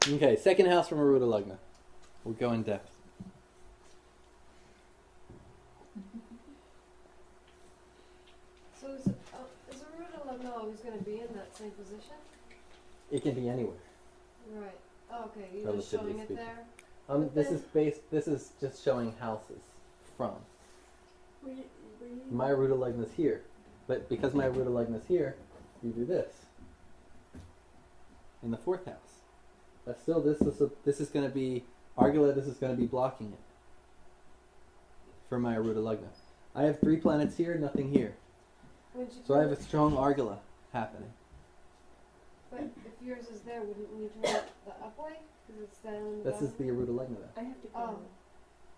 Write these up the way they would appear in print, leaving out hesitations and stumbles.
Okay, second house from Arudha Lagna. We'll go in depth. So is Arudha Lagna always going to be in that same position? It can be anywhere. Right. Oh, okay, you're just showing it there? This is just showing houses from. My Arudha Lagna is here. But because my Arudha Lagna is here, you do this. In the fourth house. But still, this is going to be, Argala, this is going to be blocking it. For my Arudha Lagna. I have 3 planets here, nothing here. So I have a strong Argala happening. But if yours is there, wouldn't you turn it the up way? Because it's down in the This is the Arudha Lagna then. I have to go.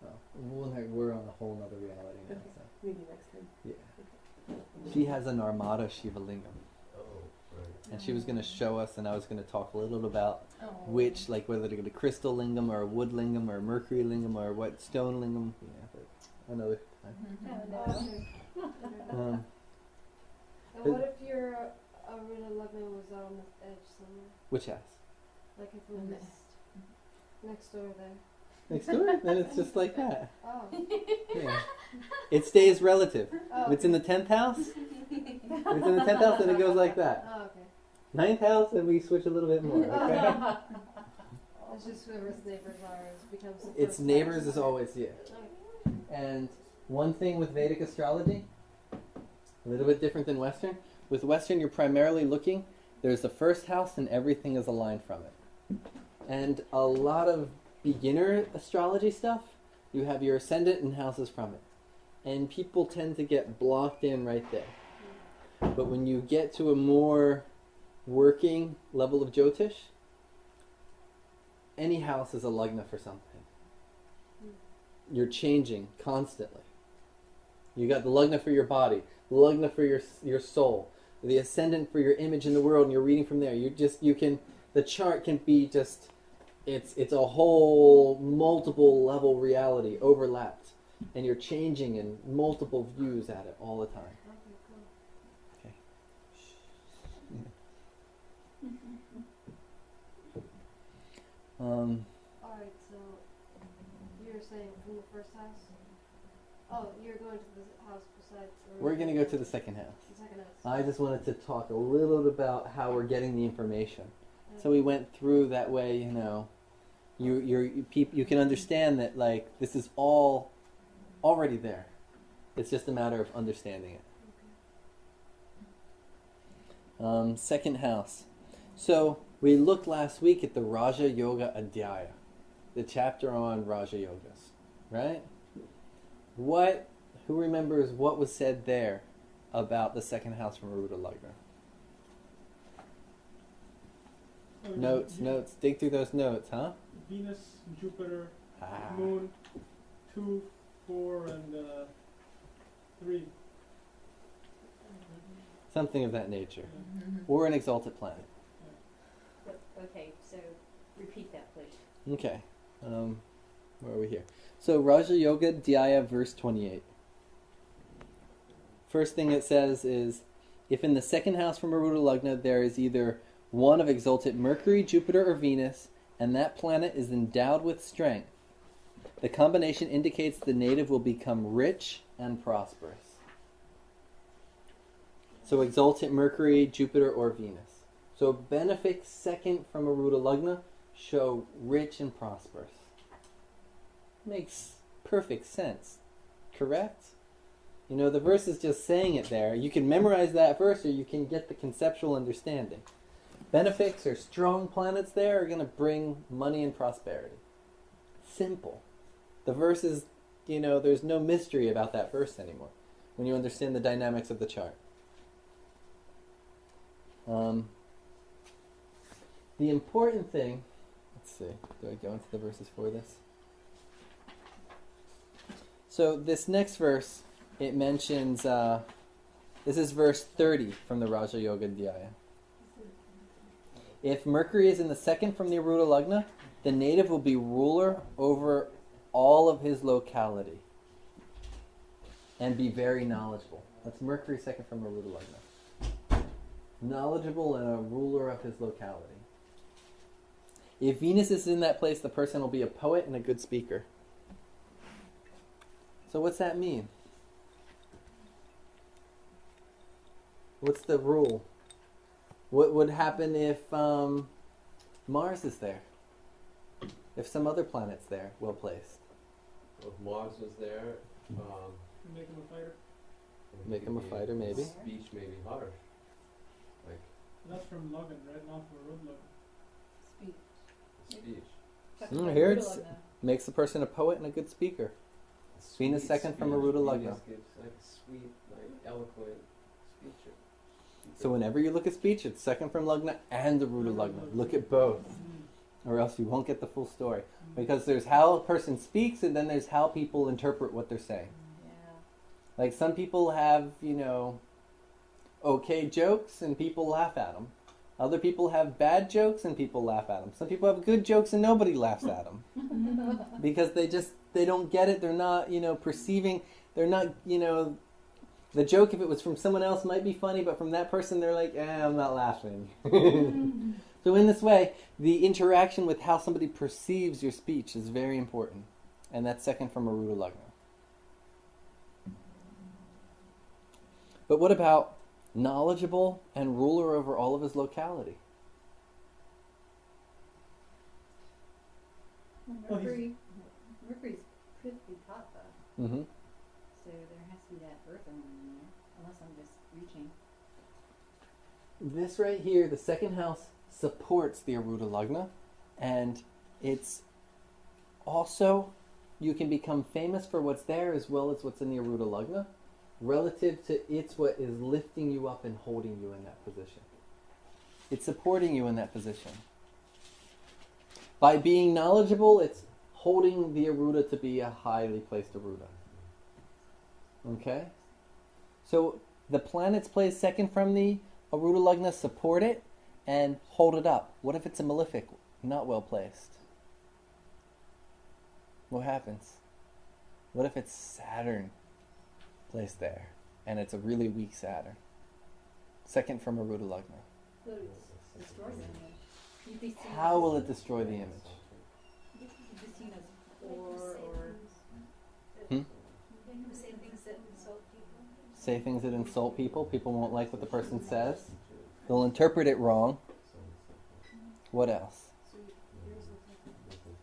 Oh. We're on a whole other reality now. Okay. So. Maybe next time. Yeah. Okay. She has an Armada Shiva Lingam. Oh, right. And she was going to show us, and I was going to talk a little about which, like whether they're going to crystal lingam or wood lingam or mercury lingam or what stone lingam. Yeah, but another time. And what if your Arudha Lagna was on the edge somewhere? Which house? Like if it was next door there. Next door? Then it's just like that. Oh. Yeah. It stays relative. Oh, If it's in the 10th house, then it goes like that. Oh, okay. 9th house, then we switch a little bit more. Okay? It's just whoever's neighbors are becomes the Its first neighbors house. is always, yeah. Okay. And one thing with Vedic astrology, a little bit different than Western. With Western, you're primarily looking, there's the first house and everything is aligned from it. And a lot of beginner astrology stuff, you have your ascendant and houses from it. And people tend to get blocked in right there. But when you get to a more working level of Jyotish, any house is a lagna for something. You're changing constantly. You got the lagna for your body, the lagna for your soul, the ascendant for your image in the world, and you're reading from there. The chart can be just, it's a whole multiple level reality overlapped, and you're changing in multiple views at it all the time. Okay, cool. Alright, so you're saying from the first house? Oh, you're going to the house besides... We're going to go to the second house. The second house. I just wanted to talk a little bit about how we're getting the information. So we went through that way, you can understand that, like, this is all already there. It's just a matter of understanding it. Second house. So we looked last week at the Raja Yoga Adhyaya, the chapter on Raja Yogas, right? Who remembers what was said there about the second house from Arudha Lagna? Notes. Dig through those notes, huh? Venus, Jupiter, Moon, 2, 4, and 3. Something of that nature. Or an exalted planet. Okay, so repeat that, please. Okay. Where are we here? So Raja Yoga Dhyaya, verse 28. First thing it says is, if in the second house from Arudha Lagna there is either one of exalted Mercury, Jupiter, or Venus, and that planet is endowed with strength, the combination indicates the native will become rich and prosperous. So exalted Mercury, Jupiter, or Venus. So benefic second from Arudha Lagna show rich and prosperous. Makes perfect sense. Correct? The verse is just saying it there. You can memorize that verse or you can get the conceptual understanding. Benefics or strong planets there are going to bring money and prosperity. Simple. The verse is, there's no mystery about that verse anymore when you understand the dynamics of the chart. The important thing, let's see, do I go into the verses for this? So this next verse, it mentions, this is verse 30 from the Raja Yoga Dhyaya. If Mercury is in the second from the Arudha Lagna, the native will be ruler over all of his locality and be very knowledgeable. That's Mercury second from Arudha Lagna. Knowledgeable and a ruler of his locality. If Venus is in that place, the person will be a poet and a good speaker. So what's that mean? What's the rule? What would happen if Mars is there? If some other planet's there, well placed? If Mars was there, Make him a fighter. Make him a fighter, maybe. His speech may be harsh. Like That's from Lagna, right? Not from Arudha Lagna. Speech. speech. Here it's makes the person a poet and a good speaker. Venus Sweet second from speech. Arudha Lagna. Venus gives like sweet, like eloquent speech. So whenever you look at speech, it's second from Lagna and Arudha Lagna. Look at both, or else you won't get the full story. Because there's how a person speaks, and then there's how people interpret what they're saying. Yeah. Like some people have, okay jokes and people laugh at them. Other people have bad jokes and people laugh at them. Some people have good jokes and nobody laughs at them. Because they don't get it. They're not, perceiving. They're not, the joke, if it was from someone else, might be funny, but from that person, they're like, I'm not laughing. So in this way, the interaction with how somebody perceives your speech is very important. And that's second from Arudha Lagna. But what about knowledgeable and ruler over all of his locality? Mercury's could be Papa, Mm-hmm. so there has to be that earth element in there, unless I'm just reaching. This right here, the second house, supports the Arudha Lagna, and it's also, you can become famous for what's there as well as what's in the Arudha Lagna, relative to it's what is lifting you up and holding you in that position. It's supporting you in that position. By being knowledgeable, it's holding the Arudha to be a highly placed Arudha. Okay? So the planets placed second from the Arudha Lagna support it and hold it up. What if it's a malefic, not well placed? What happens? What if it's Saturn placed there and it's a really weak Saturn? Second from Arudha Lagna. So it destroys the image. You'd be seen How as- will it destroy the image? You'd be seen as poor or Say things that insult people. Say things that insult people. People won't like what the person says. They'll interpret it wrong. What else? So yours looks like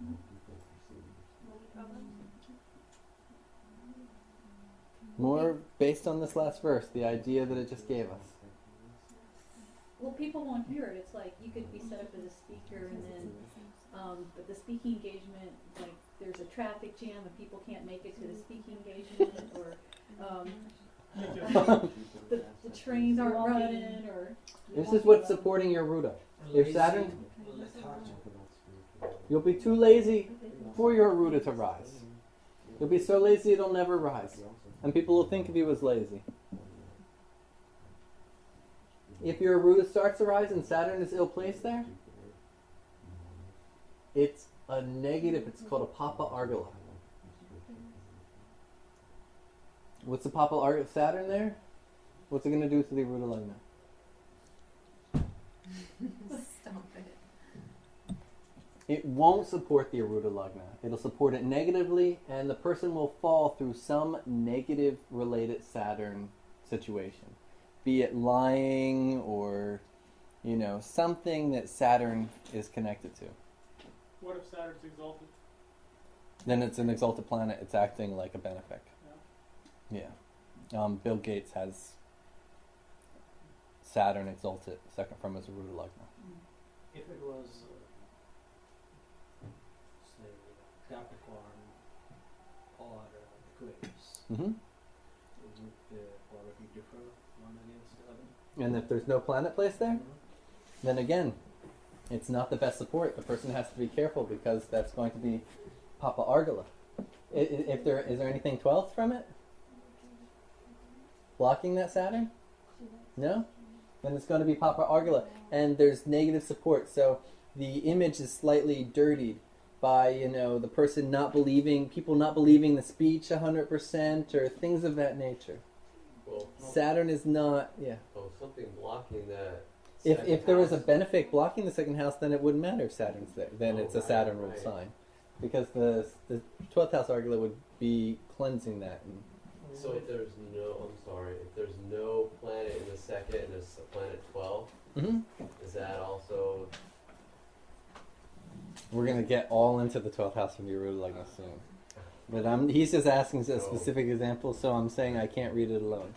money problems. More based on this last verse, the idea that it just gave us. well, people won't hear it. It's like you could be set up as a speaker, and then, but the speaking engagement, like there's a traffic jam and people can't make it to the speaking engagement, or the trains aren't running, or This is what's supporting your Arudha. If Saturn, you'll be too lazy for your Arudha to rise. You'll be so lazy it'll never rise. And people will think of you as lazy. If your Arudha starts to rise and Saturn is ill-placed there, it's a negative. It's called a Papa Argala. What's the Papa Argala? Saturn there? What's it going to do to the Arudha Lagna? Stop it. It won't support the Arudha Lagna. It'll support it negatively, and the person will fall through some negative related Saturn situation. Be it lying or, something that Saturn is connected to. What if Saturn's exalted? Then it's an exalted planet. It's acting like a benefic. Yeah. Bill Gates has Saturn exalted second from his Arudha Lagna. If it was, say, Capricorn or Aquarius, Mm-hmm. would the quality differ one against the other? And if there's no planet placed there, then again, it's not the best support. The person has to be careful because that's going to be Papa Argala. Is there anything 12th from it? Blocking that Saturn? No? Then it's going to be Papa Argala. And there's negative support. So the image is slightly dirtied by, the person not believing, people not believing the speech 100% or things of that nature. Well, Saturn is not, something blocking that If there was a benefic blocking the second house, then it wouldn't matter if Saturn's there. Then it's a Saturn ruled sign, because the 12th house argula would be cleansing that. And So if there's no planet in the second and there's a planet 12, is that also? we're gonna get all into the 12th house of the Arudha Lagna soon. But he's just asking a specific example, so I'm saying I can't read it alone.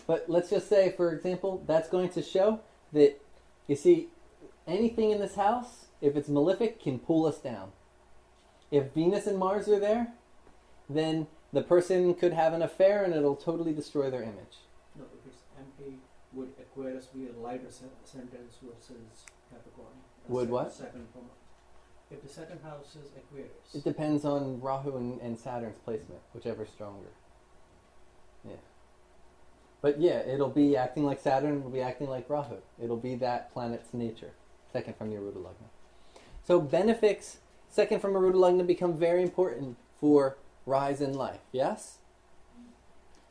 But let's just say, for example, that's going to show that, you see, anything in this house, if it's malefic, can pull us down. If Venus and Mars are there, then the person could have an affair and it'll totally destroy their image. No, if it's empty, would Aquarius be a lighter sentence versus Capricorn? Would what? If the second house is Aquarius. It depends on Rahu and Saturn's placement, whichever's stronger. Yeah. But yeah, it'll be acting like Saturn, it'll be acting like Rahu. It'll be that planet's nature, second from your Arudha Lagna. So benefics, second from Arudha Lagna, become very important for rise in life, yes?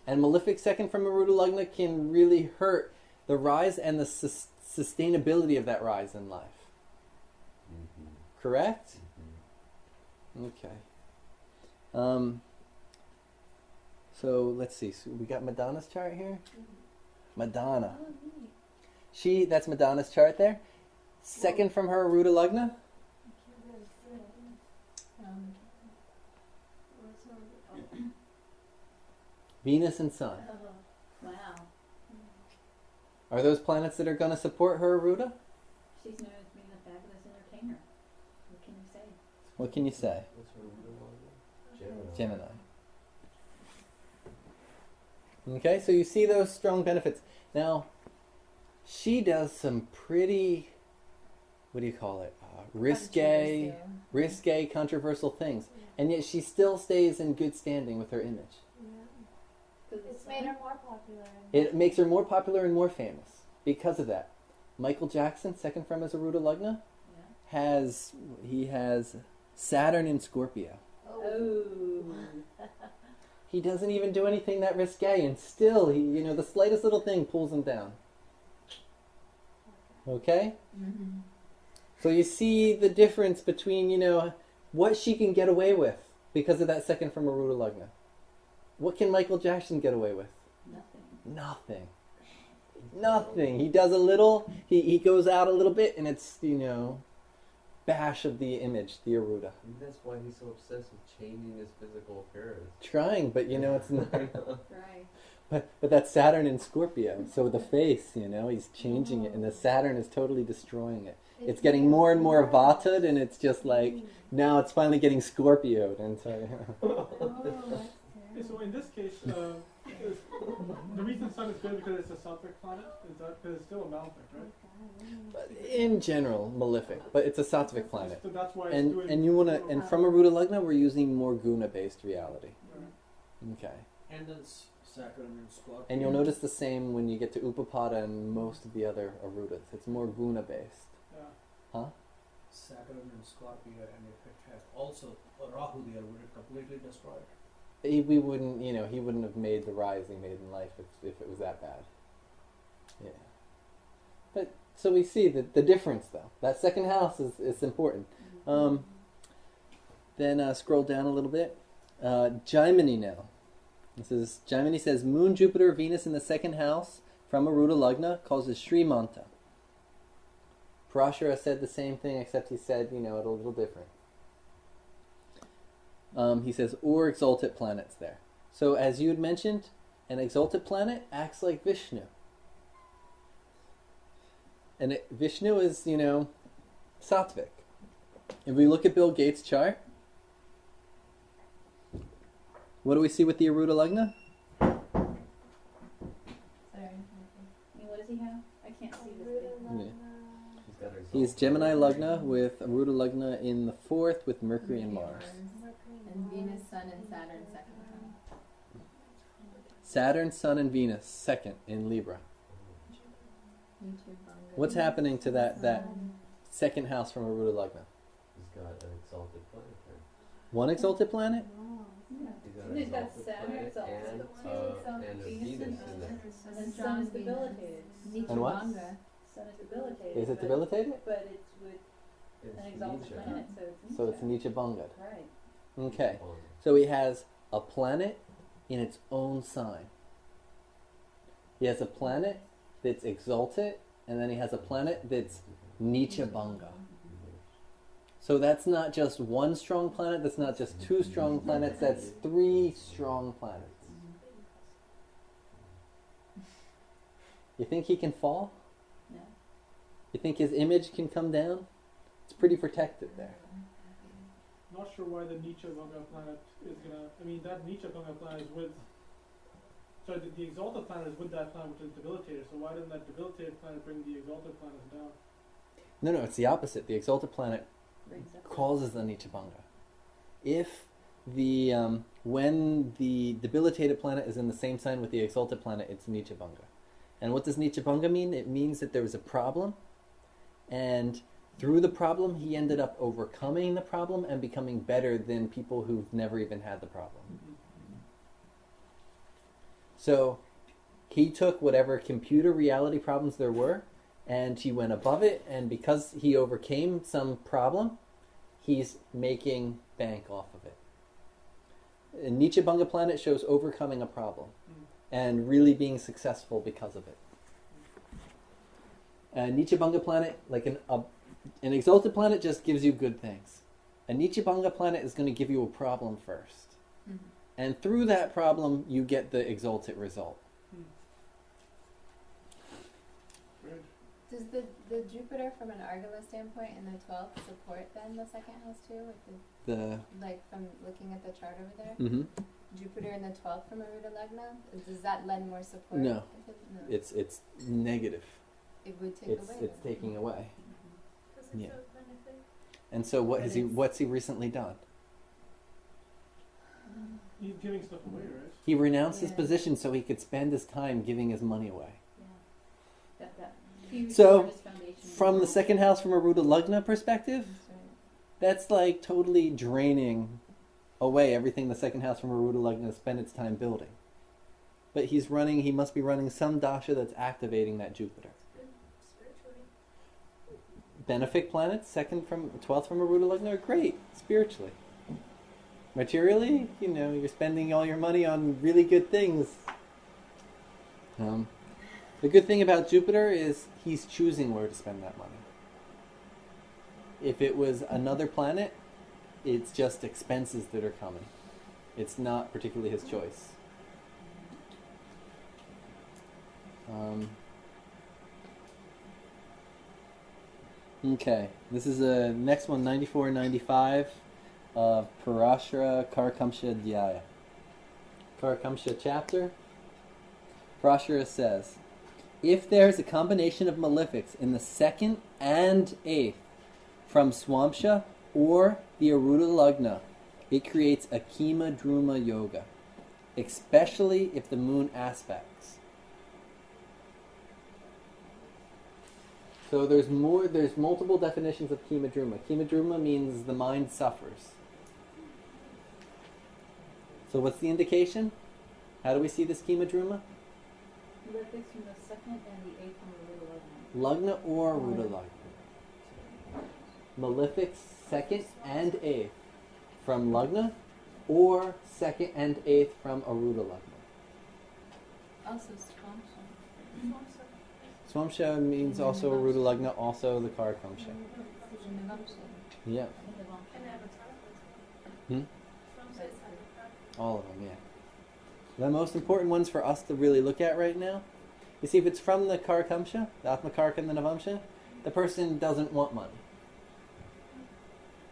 And malefic second from Arudha Lagna can really hurt the rise and the sustainability of that rise in life. Correct? Okay. So let's see. So we got Madonna's chart here. Madonna. That's Madonna's chart there. Second from her Arudha Lagna. Venus and Sun. Wow. Are those planets that are going to support her Arudha? She's known as being a fabulous entertainer. What can you say? What can you say? What's her Gemini. Gemini. Okay, so you see those strong benefits. Now, she does some pretty, what do you call it? Risque, controversial things. And yet she still stays in good standing with her image. It's made her more popular. It makes her more popular and more famous because of that. Michael Jackson, second from his Arudha Lagna, has Saturn in Scorpio. Oh. He doesn't even do anything that risque, and still, the slightest little thing pulls him down. Okay? Mm-hmm. So you see the difference between, what she can get away with because of that second from Arudha Lagna. What can Michael Jackson get away with? Nothing. He does a little, he goes out a little bit, and it's, bash of the image, the Arudha. And that's why he's so obsessed with changing his physical appearance. Trying, but it's not. Right. But that's Saturn in Scorpio. So the face, he's changing it, and the Saturn is totally destroying it. It's getting more and more Vata'd, and it's just like, now it's finally getting Scorpio'd. And so, So in this case, the reason Sun is good because it's a Sattvic planet, is that because it's still a malefic, right? in general, malefic, but it's a Sattvic planet. So that's why it's And doing and you want to, and from Arudha Lagna, we're using more guna-based reality. Okay. And then Saturn and Scorpio. And you'll notice the same when you get to Upapada and most of the other Arudas. It's more guna-based. Huh? Saturn and Scorpio, and if it had also Rahu there, would it completely destroy it? We wouldn't, he wouldn't have made the rise he made in life if it was that bad. Yeah. But, so we see the difference, though. That second house is important. Then scroll down a little bit. Jaimini now. Jaimini says, Moon, Jupiter, Venus in the second house from Arudha Lagna causes Srimanta. Parashara said the same thing, except he said, it a little different. He says, or exalted planets there. So as you had mentioned, an exalted planet acts like Vishnu. And Vishnu is, Sattvic. If we look at Bill Gates' chart, what do we see with the Arudha Lagna? What does he have? I can't see this thing. Yeah. He's Gemini Lagna with Arudha Lagna in the 4th with Mercury and Mars. And Venus, Sun, and Saturn second. Saturn, Sun, and Venus second in Libra. What's happening to that second house from Arudha Lagna? He's got an exalted planet there. One exalted planet? He's got Saturn exalted and a Venus in there. and then Sun is debilitated. And what? Sun is debilitated. Is it but- debilitated? But it's with an exalted Nietzsche. planet, so So it's Nietzsche Bungad. Right. Okay. So he has a planet in its own sign. He has a planet that's exalted, and then he has a planet that's Nietzsche Banga. So that's not just one strong planet, that's not just two strong planets, that's three strong planets. You think he can fall? No. You think his image can come down? It's pretty protected there. Not sure why the Nietzsche Banga planet is gonna. I mean, that Nietzsche Banga planet is with. Sorry, the exalted planet is with that planet which is debilitated. So why doesn't that debilitated planet bring the exalted planet down? No, it's the opposite. The exalted planet Brings up causes the Nietzsche Banga. If the when the debilitated planet is in the same sign with the exalted planet, it's Nietzsche Banga. And what does Nietzsche Banga mean? It means that there was a problem, and through the problem, he ended up overcoming the problem and becoming better than people who've never even had the problem. So he took whatever computer reality problems there were, and he went above it, and because he overcame some problem, he's making bank off of it. A Nietzsche Banga planet shows overcoming a problem and really being successful because of it. A Nietzsche Banga planet, like an exalted planet, just gives you good things. A Nietzsche Banga planet is going to give you a problem first. Mhm. And through that problem, you get the exalted result. Right. Does the Jupiter from an Argala standpoint in the 12th support then the second house too? With like from looking at the chart over there? Mm-hmm. Jupiter in the 12th from Arudha Lagna? Does that lend more support? No. No. It's negative. It would take It's away. it's then. taking away. Because Yeah. it's so benefic. And so what But has he? it's- What's he recently done? He's giving stuff away, right? He renounced his Yeah. position so he could spend his time giving his money away. Yeah. That huge So, artist foundation. From the second house, from Arudha Lagna perspective, That's right. that's like totally draining away everything the second house from Arudha Lagna spent its time building. But he must be running some dasha that's activating that Jupiter. Spiritually. Benefic planets, 12th from Arudha Lagna, are great spiritually. Materially, you're spending all your money on really good things. The good thing about Jupiter is he's choosing where to spend that money. If it was another planet, it's just expenses that are coming. It's not particularly his choice. Okay, this is the next one, 94 and 95 of Parashara Karakamsha Dhyaya. Karakamsha chapter. Parashara says, if there's a combination of malefics in the 2nd and 8th from Swamsha or the Arudha Lagna, it creates a Kima Druma Yoga, especially if the moon aspects. So there's multiple definitions of Kima Druma. Kima Druma means the mind suffers. So what's the indication? How do we see this Kima Druma? Malefics from the 2nd and the 8th from Arudha Lagna. Lagna or Arudha Lagna? Malefics 2nd and 8th from Lagna or 2nd and 8th from Arudha Lagna? Also Swamsha. Swamsha means also Arudha Lagna, also the Karakamsha. Yeah. All of them, yeah. The most important ones for us to really look at right now, you see, if it's from the Karakamsha, the Atmakarka and the Navamsha, the person doesn't want money.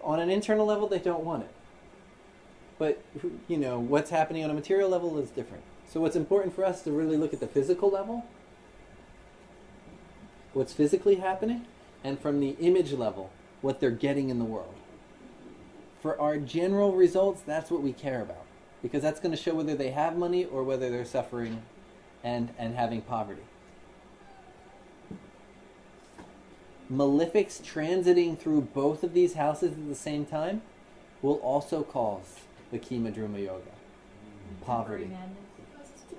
On an internal level, they don't want it. But, what's happening on a material level is different. So what's important for us to really look at the physical level, what's physically happening, and from the image level, what they're getting in the world. For our general results, that's what we care about. Because that's going to show whether they have money or whether they're suffering and having poverty. Malefics transiting through both of these houses at the same time will also cause the Kima Druma Yoga. Poverty. Madness.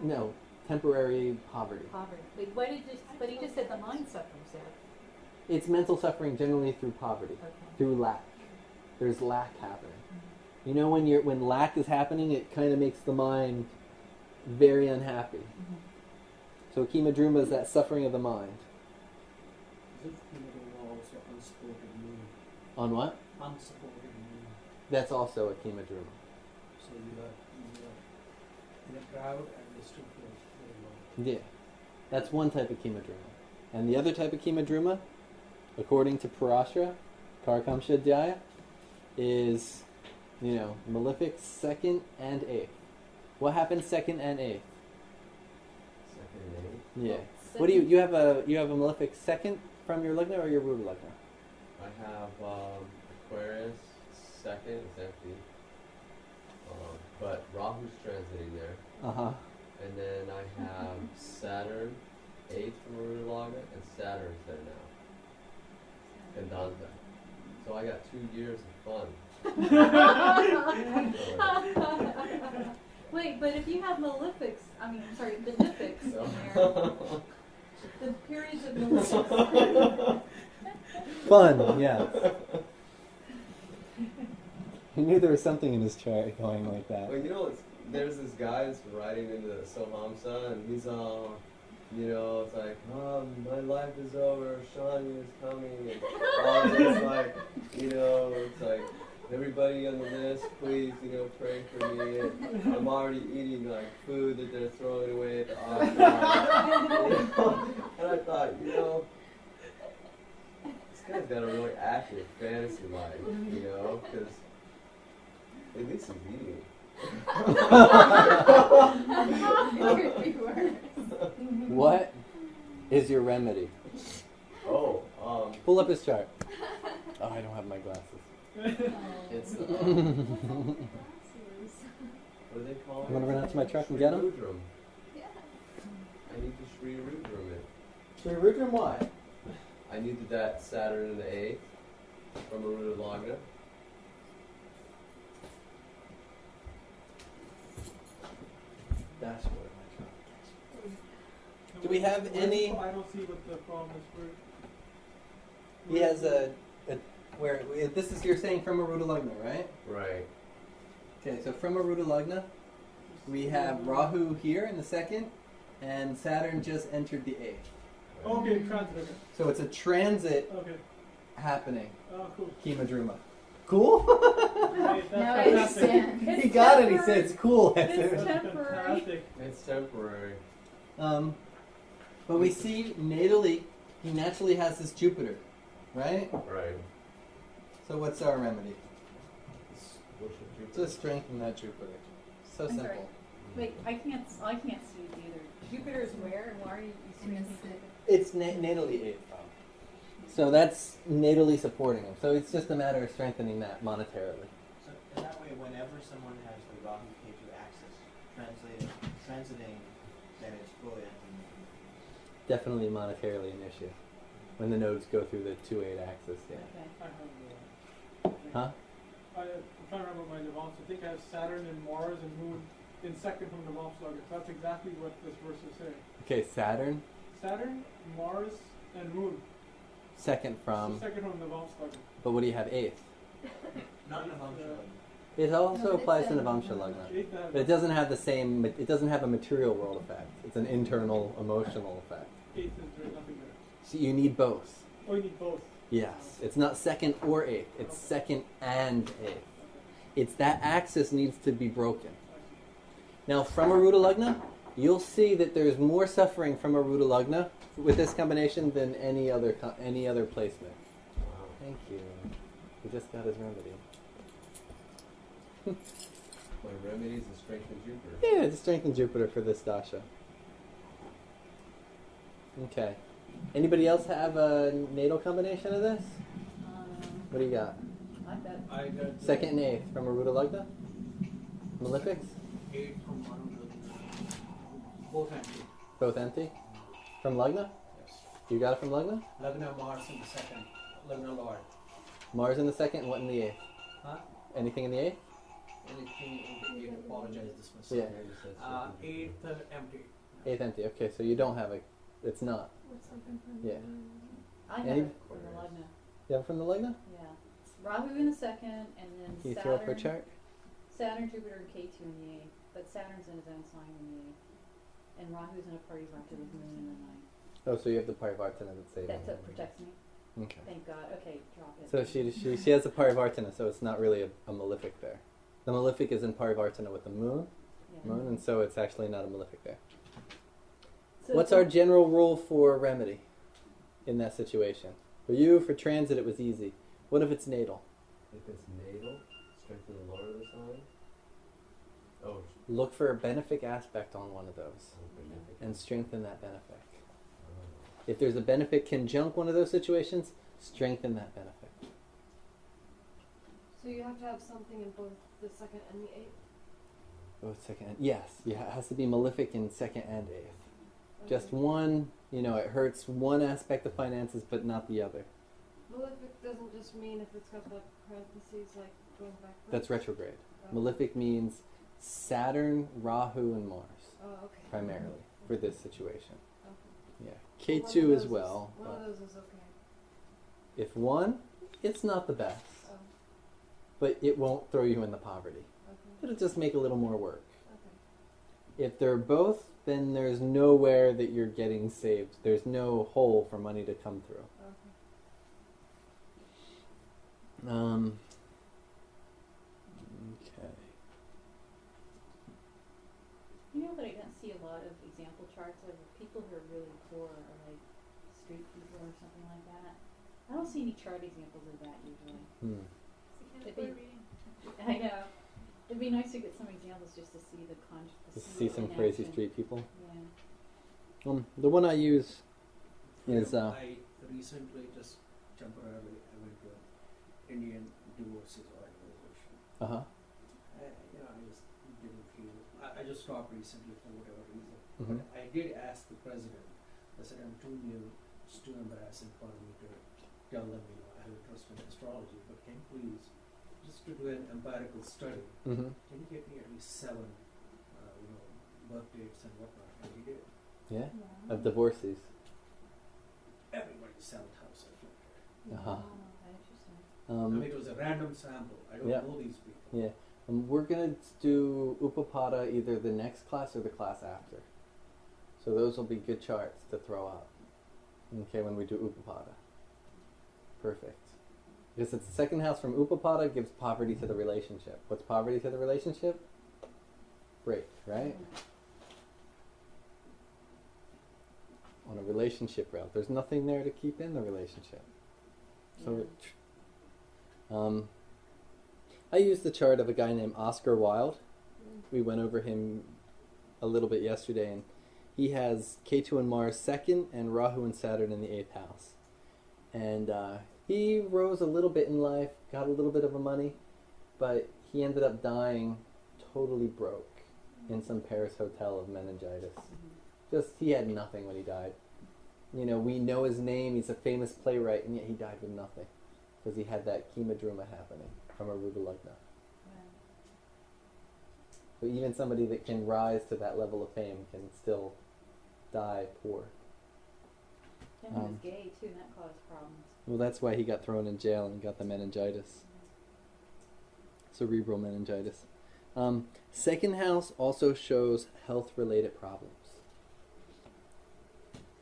No, temporary poverty. Poverty. But he just said the mind suffers there. It's mental suffering generally through poverty, Okay. through lack. There's lack happening. You know, when lack is happening, it kind of makes the mind very unhappy. So Kimadruma is that suffering of the mind. Is Kimadruma also unsupported moon? On what? Unsupported moon. That's also a Kimadruma. So you are in a crowd and you still feel very low. Yeah. That's one type of Kimadruma. And the other type of Kimadruma, according to Parashara, Karakamsha Dhyaya, is, malefic 2nd and 8th. What happens 2nd and 8th? 2nd and 8th? Yeah. What do you have a malefic 2nd from your Lagna or your Arudha Lagna? I have Aquarius 2nd, it's empty. But Rahu's transiting there. Uh-huh. And then I have Saturn 8th from Arudha Lagna, and Saturn's there now. And Danta. So I got 2 years of fun. Wait, but if you have benefics in there, the periods of malefics. Fun, yeah. He knew there was something in his chart going like that. Well, there's this guy that's writing into the Sohamsa, and he's all, it's like, my life is over, Shani is coming, and all this, like, it's like, everybody on the list, please, pray for me. And I'm already eating, like, food that they're throwing away at the office. And I thought, this guy's got a really active fantasy life, because at least he's eating. What is your remedy? Oh, pull up his chart. Oh, I don't have my glasses. It's what do they call it? You want to run out to my truck and get him? Rudram. I need the Sri Rudram in. Sri Rudram, why? I needed that Saturn in the 8th from Arudha Lagna. Dashboard of my truck. Do we have any? I don't see what the problem is for. He has this is, you're saying from Arudha Lagna, right? Right. Okay, so from Arudha Lagna, we have Rahu here in the 2nd, and Saturn just entered the 8th. Okay, transit. So it's a transit Okay. happening. Oh, cool. Kimadruma. Cool? Right, Now I that's fantastic. understand. He got it, he said it's cool. It's temporary. Fantastic. It's temporary. But we see natally, he naturally has this Jupiter, right? Right. So what's our remedy? Worship Jupiter. Just strengthen that Jupiter. So I'm simple. sorry. Wait, I can't see it either. Jupiter is where, and why are you saying It's natally 8th. So that's natally supporting him. So it's just a matter of strengthening that monetarily. So in that way, whenever someone has the Rahu Ketu axis transiting, then it's fully Definitely monetarily an issue. When the nodes go through the 2-8 axis, yeah. Okay. I have Huh? I'm trying to remember my Navamsa. I think I have Saturn and Mars and Moon in 2nd from Navamsa. So that's exactly what this verse is saying. Okay, Saturn, Saturn, Mars, and Moon. 2nd from, So 2nd from Navamsa. but what do you have 8th? not Navamsa. It also No, it applies to says- Navamsha Lagna. Eighth I have But it doesn't have the same, it doesn't have a material world effect. It's an internal, emotional effect. 8th is there's nothing there. So you need both. Oh, you need both. Yes. It's not 2nd or 8th. It's 2nd and 8th. It's that axis needs to be broken. Now from Arudha Lagna, you'll see that there's more suffering from Arudha Lagna with this combination than any other placement. Wow. Thank you. He just got his remedy. My remedy is to strengthen Jupiter. Yeah, to strengthen Jupiter for this dasha. Okay. Anybody else have a natal combination of this? What do you got? I've got I got 2nd and 8th from Arudha Lagna? Malefics? 8 from Arudha. Both empty. Both empty? From Lagna? Yes. You got it from Lagna? Lagna Mars in the 2nd. Lagna Lord. Mars in the 2nd, what in the 8th? Huh? Anything in the 8th? Anything in the 8th? Apologize, this was Yeah. 8th empty. 8th empty. Okay, so you don't have a. It's not. What's something from Yeah. I have Any- it from the Lagna. You have it from the Lagna? Yeah. Rahu in the second, and then Can you throw up her Saturn, chart? Saturn, Jupiter, and K2 in the 8th. But Saturn's in his own sign in the 8th. And Rahu's in a Parivarta with Moon in the 9th. Oh, so you have the Parivartana that's saving. That's what protects me. Okay. Thank God. Okay, drop it. So she has a Parivartana, so it's not really a malefic there. The malefic is in Parivartana with the moon, Yeah. and so it's actually not a malefic there. So What's our general rule for remedy in that situation? For you, for transit, it was easy. What if it's natal? If it's natal, strengthen the Lord of the sign. Oh, Look for a benefic aspect on one of those benefic. and strengthen that benefic. If there's a benefic conjunct one of those situations, strengthen that benefic. So you have to have something in both the second and the 8th? Oh, second. Yes, yeah, it has to be malefic in second and 8th. Just one, it hurts one aspect of finances, but not the other. Malefic doesn't just mean if it's got the parentheses like going backwards? That's retrograde. Oh. Malefic means Saturn, Rahu, and Mars, Oh, okay. primarily, for this situation. Okay. Yeah. One of K2 as those well. One but of those is okay. if one, it's not the best, Oh, but it won't throw you into poverty. okay. It'll just make a little more work. Okay. If they're both, then there's nowhere that you're getting saved. There's no hole for money to come through. Okay. Okay. You know that I don't see a lot of example charts of people who are really poor or like street people or something like that. I don't see any chart examples of that usually. It'd be, I know. It'd be nice to get some examples just to see the Just see some in crazy action. street people. Yeah. The one I use is I recently just temporarily I went to an Indian divorces organization. I just didn't feel. I just stopped recently for whatever reason. Mhm. But I did ask the president. I said, I'm too new. It's too embarrassing for me to tell them, I have interest in astrology, but can you please, just to do an empirical study, Mhm. can you get me at least 7, birth dates and whatnot? And he did. Yeah, of divorcees. Everybody's 7th house afflicted. Uh-huh. Oh, interesting. I mean, it was a random sample. I don't Yeah. know these people. Yeah. We're going to do Upapada either the next class or the class after. So those will be good charts to throw up. Okay, when we do Upapada. Perfect. Because it's the second house from Upapada gives poverty to the relationship. What's poverty to the relationship? Break, right? On a relationship route. There's nothing there to keep in the relationship. So I used the chart of a guy named Oscar Wilde. We went over him a little bit yesterday, and he has K2 and Mars second, and Rahu and Saturn in the 8th house. And he rose a little bit in life, got a little bit of money, but he ended up dying totally broke in some Paris hotel of meningitis. Just, he had nothing when he died. We know his name, he's a famous playwright, and yet he died with nothing. Because he had that chemadruma happening from Arudha Lagna. So even somebody that can rise to that level of fame can still die poor. And he was gay too, and that caused problems. Well, that's why he got thrown in jail and got the meningitis. Cerebral meningitis. Second house also shows health-related problems.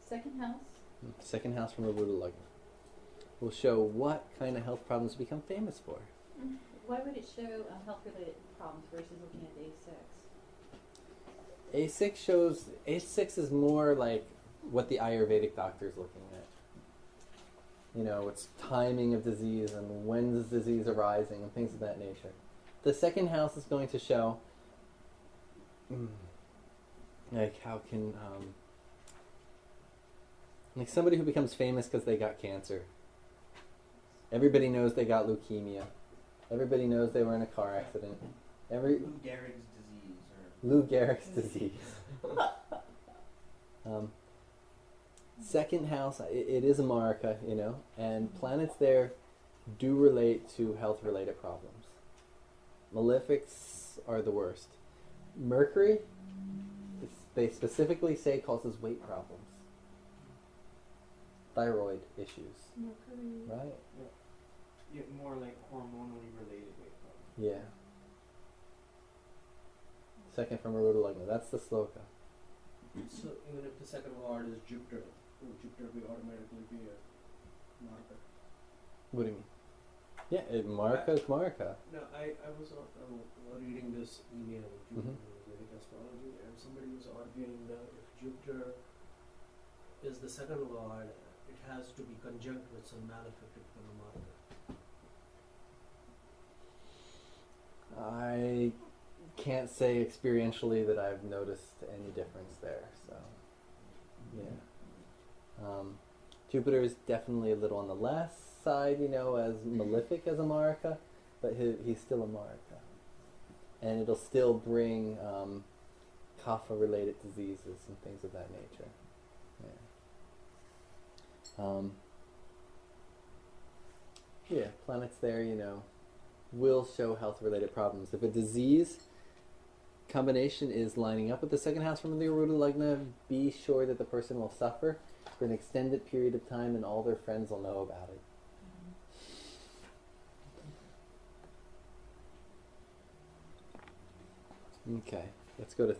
Second house? Second house from Arudha Lagna will show what kind of health problems we become famous for. Why would it show health-related problems versus looking at A6? A6 shows, A6 is more like what the Ayurvedic doctor is looking at. It's timing of disease and when is disease arising and things of that nature. The second house is going to show, like how can, like somebody who becomes famous because they got cancer. Everybody knows they got leukemia. Everybody knows they were in a car accident. Lou Gehrig's disease. Lou Gehrig's disease. Second house, it is a marika, and planets there do relate to health-related problems. Malefics are the worst. Mercury they specifically say causes weight problems, thyroid issues, Mercury. right? Yeah, more like hormonally related weight problems. Yeah. Second from Arudha Lagna. That's the sloka. So even if the second lord is Jupiter, will Jupiter be automatically be a marker? What do you mean? Yeah, Marka is Marka. No, I was reading this email to Mhm. Vedic Astrology, and somebody was arguing that if Jupiter is the second lord, it has to be conjunct with some malefic to become a marker. I can't say experientially that I've noticed any difference there. So, yeah. Jupiter is definitely a little on the less side, as malefic as a Marika, but he's still a Marika. And it'll still bring kapha-related diseases and things of that nature. Yeah. Planets there, will show health-related problems. If a disease combination is lining up with the second house from the Arudha Lagna, be sure that the person will suffer for an extended period of time and all their friends will know about it. Okay, let's go to